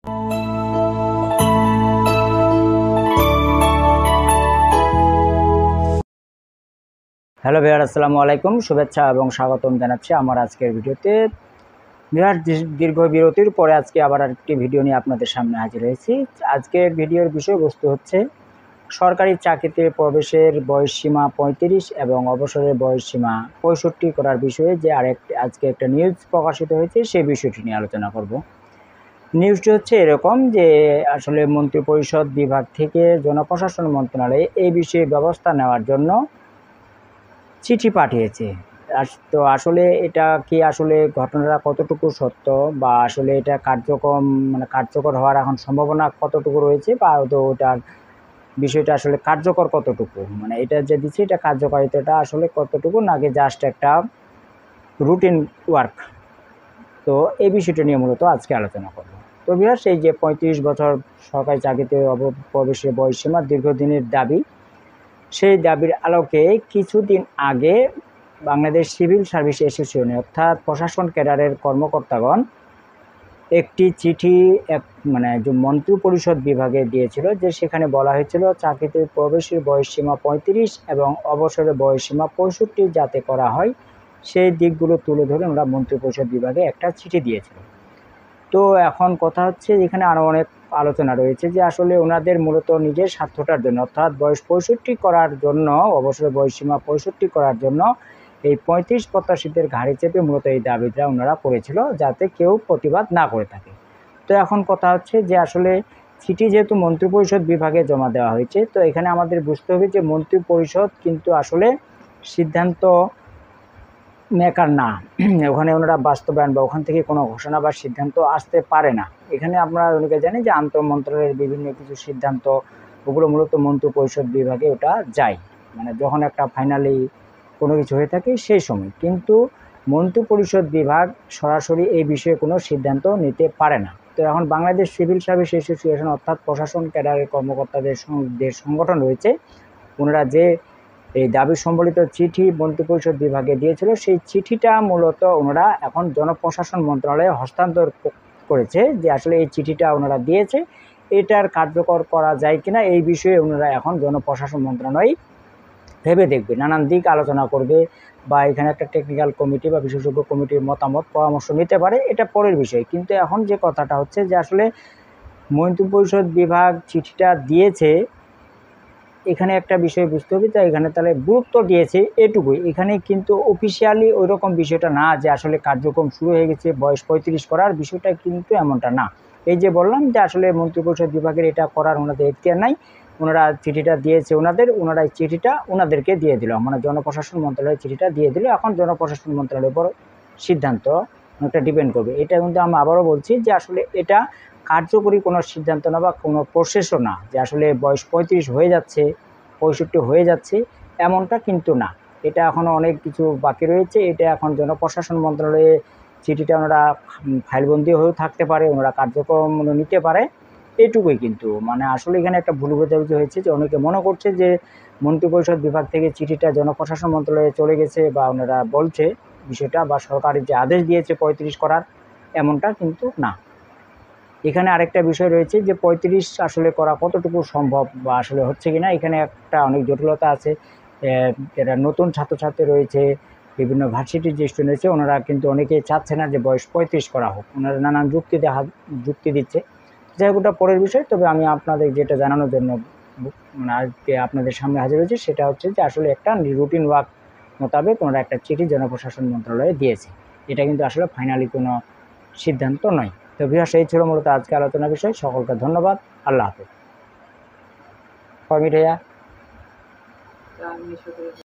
Hello viewer, আসসালামু আলাইকুম। শুভেচ্ছা এবং স্বাগতম জানাচ্ছি আমার আজকের ভিডিওতে। ভিউয়ার, দীর্ঘ বিরতির পরে আজকে আবার আরেকটি ভিডিও নিয়ে আপনাদের সামনে হাজির হয়েছি। আজকের ভিডিওর বিষয়বস্তু হচ্ছে সরকারি চাকরিতে প্রবেশের বয়সসীমা ৩৫ এবং অবসরের বয়সসীমা ৬৫ করার বিষয়ে যে আজকে একটা নিউজ প্রকাশিত হয়েছে সেই বিষয়টি নিয়ে আলোচনা করব। নিউজটি হচ্ছে এরকম যে আসলে মন্ত্রিপরিষদ বিভাগ থেকে জনপ্রশাসন মন্ত্রণালয়ে এই বিষয়ে ব্যবস্থা নেওয়ার জন্য চিঠি পাঠিয়েছে। তো আসলে এটা কি আসলে ঘটনাটা কতটুকু সত্য, বা আসলে এটা কার্যকর হওয়ার এখন সম্ভাবনা কতটুকু রয়েছে, বা ওটার বিষয়টা আসলে কার্যকর কতটুকু, এটা যে দিচ্ছে এটা কার্যকারিতাটা আসলে কতটুকু, নাকি জাস্ট একটা রুটিন ওয়ার্ক। তো এই বিষয়টা নিয়ে মূলত আজকে আলোচনা করব। তো ভিউয়ার্স, এই যে ৩৫ বছর সরকারি চাকরিতে প্রবেশের বয়সসীমা দীর্ঘদিনের দাবি, সেই দাবির আলোকে কিছুদিন আগে বাংলাদেশ সিভিল সার্ভিস অ্যাসোসিয়েশন অর্থাৎ প্রশাসন ক্যাডারের কর্মকর্তাগণ একটি চিঠি যে মন্ত্রিপরিষদ বিভাগে দিয়েছিল, যে সেখানে বলা হয়েছিল চাকরিতে প্রবেশের বয়সসীমা ৩৫ এবং অবসরের বয়সসীমা ৬৫ যাতে করা হয় সেই দিকগুলো তুলে ধরে ওরা মন্ত্রিপরিষদ বিভাগে একটা চিঠি দিয়েছিল। তো এখন কথা হচ্ছে, এখানে আরও অনেক আলোচনা রয়েছে যে আসলে ওনাদের মূলত নিজের স্বার্থটার জন্য, অর্থাৎ বয়স ৬৫ করার জন্য, অবসরের বয়সসীমা ৬৫ করার জন্য এই ৩৫ প্রত্যাশীদের ঘাড়ে চেপে মূলত এই দাবিটা ওনারা করেছিল, যাতে কেউ প্রতিবাদ না করে থাকে। তো এখন কথা হচ্ছে যে আসলে চিঠি যেহেতু মন্ত্রিপরিষদ বিভাগে জমা দেওয়া হয়েছে, তো এখানে আমাদের বুঝতে হবে যে মন্ত্রিপরিষদ কিন্তু আসলে সিদ্ধান্ত মেকার না। ওখানে ওনারা বাস্তবায়ন বা ওখান থেকে কোনো ঘোষণা বা সিদ্ধান্ত আসতে পারে না। এখানে আমরা অনেকে জানি যে আন্তঃ মন্ত্রণালয়ের বিভিন্ন কিছু সিদ্ধান্ত, ওগুলো মূলত মন্ত্রিপরিষদ বিভাগে ওটা যায়, যখন একটা ফাইনালি কোনো কিছু হয়ে থাকে সেই সময়। কিন্তু মন্ত্রিপরিষদ বিভাগ সরাসরি এই বিষয়ে কোনো সিদ্ধান্ত নিতে পারে না। তো এখন বাংলাদেশ সিভিল সার্ভিস অ্যাসোসিয়েশন অর্থাৎ প্রশাসন ক্যাডারের কর্মকর্তাদের যে সংগঠন রয়েছে, ওনারা যে এই দাবি সম্বলিত চিঠি মন্ত্রিপরিষদ বিভাগে দিয়েছিল, সেই চিঠিটা মূলত ওনারা এখন জনপ্রশাসন মন্ত্রণালয়ে হস্তান্তর করেছে। যে আসলে এই চিঠিটা ওনারা দিয়েছে, এটার কার্যকর করা যায় কিনা এই বিষয়ে ওনারা এখন জনপ্রশাসন মন্ত্রণালয় ভেবে দেখবে, নানান দিক আলোচনা করবে, বা এখানে একটা টেকনিক্যাল কমিটি বা বিশেষজ্ঞ কমিটির মতামত পরামর্শ নিতে পারে, এটা পরের বিষয়। কিন্তু এখন যে কথাটা হচ্ছে যে আসলে মন্ত্রিপরিষদ বিভাগ চিঠিটা দিয়েছে, এখানে একটা বিষয় বুঝতে হবে, তাই এখানে তাহলে গুরুত্ব দিয়েছে এটুকুই। এখানে কিন্তু অফিসিয়ালি ওই রকম বিষয়টা না যে আসলে কার্যক্রম শুরু হয়ে গেছে বয়স ৩৫ করার বিষয়টা, কিন্তু এমনটা না। এই যে বললাম যে আসলে মন্ত্রিপরিষদ বিভাগের এটা করার ওনাদের এখতিয়ার নাই, ওনারা চিঠিটা দিয়েছে ওনারা এই চিঠিটা ওনাদেরকে দিয়ে দিল, জনপ্রশাসন মন্ত্রণালয়ের চিঠিটা দিয়ে দিল। এখন জনপ্রশাসন মন্ত্রণালয়ের উপর সিদ্ধান্ত অনেকটা ডিপেন্ড করবে। এটা কিন্তু আমি আবারও বলছি যে আসলে এটা কার্যকরী কোনো সিদ্ধান্ত না বা কোনো প্রসেসও না যে আসলে বয়স ৩৫ হয়ে যাচ্ছে, ৬৫ হয়ে যাচ্ছে, এমনটা কিন্তু না। এটা এখনও অনেক কিছু বাকি রয়েছে। এটা এখন জনপ্রশাসন মন্ত্রণালয়ে চিঠিটা ওনারা ফাইলবন্দি হয়েও থাকতে পারে, ওনারা কার্যক্রম নিতে পারে, এইটুকুই। কিন্তু আসলে এখানে একটা ভুল বোঝাবুঝি হয়েছে, যে অনেকে মনে করছে যে মন্ত্রিপরিষদ বিভাগ থেকে চিঠিটা জনপ্রশাসন মন্ত্রণালয়ে চলে গেছে, বা ওনারা বলছে বিষয়টা, বা সরকারের যে আদেশ দিয়েছে ৩৫ করার, এমনটা কিন্তু না। এখানে আরেকটা বিষয় রয়েছে যে ৩৫ আসলে করা কতটুকু সম্ভব, বা আসলে হচ্ছে কিনা, এখানে একটা অনেক জটিলতা আছে। যারা নতুন ছাত্রছাত্রী রয়েছে, বিভিন্ন ভার্সিটির যে স্টুডেন্ট রয়েছে, ওনারা কিন্তু অনেকেই চাচ্ছে না যে বয়স ৩৫ করা হোক, ওনারা নানান যুক্তি দিচ্ছে। যাই হোক, ওটা পরের বিষয়। তবে আমি আপনাদের যেটা জানানোর জন্য আজকে আপনাদের সামনে হাজির হয়েছে, সেটা হচ্ছে যে আসলে একটা রুটিন ওয়ার্ক মোতাবেক ওনারা একটা চিঠি জনপ্রশাসন মন্ত্রণালয়ে দিয়েছে। এটা কিন্তু আসলে ফাইনালি কোনো সিদ্ধান্ত নয়। তো ভিউয়ার্স, এই ছিল মূলত আজকে আলোচনার বিষয়। সকলকে ধন্যবাদ। আল্লাহ হাফেজ।